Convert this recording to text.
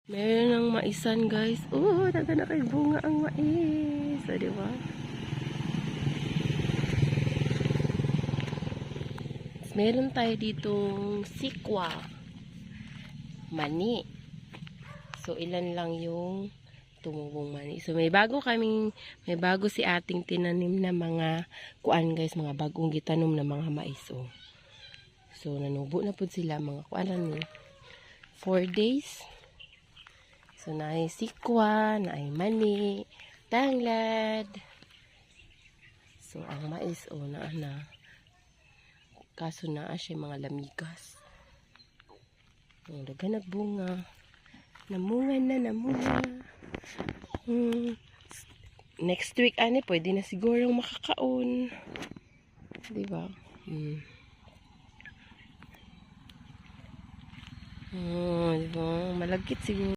Meron ng maisan, guys. Oh, taga na kay bunga ang mais. O, diba? Meron tayo ditong sikwa. Mani. So, ilan lang yung tumubong mani. So, may bago si ating tinanim na mga kuan, guys, mga bagong gitanom na mga mais. Oh. So, nanubo na po sila, mga kuanan ni 4 days. So, naay sikwa, naay mani, tanglad. So, ang mais, oh, na. Kaso na siya mga lamigas. Oh, daga nagbunga. Namunga. Next week, pwede na siguro makakaon. Diba? Diba? Malagkit siguro.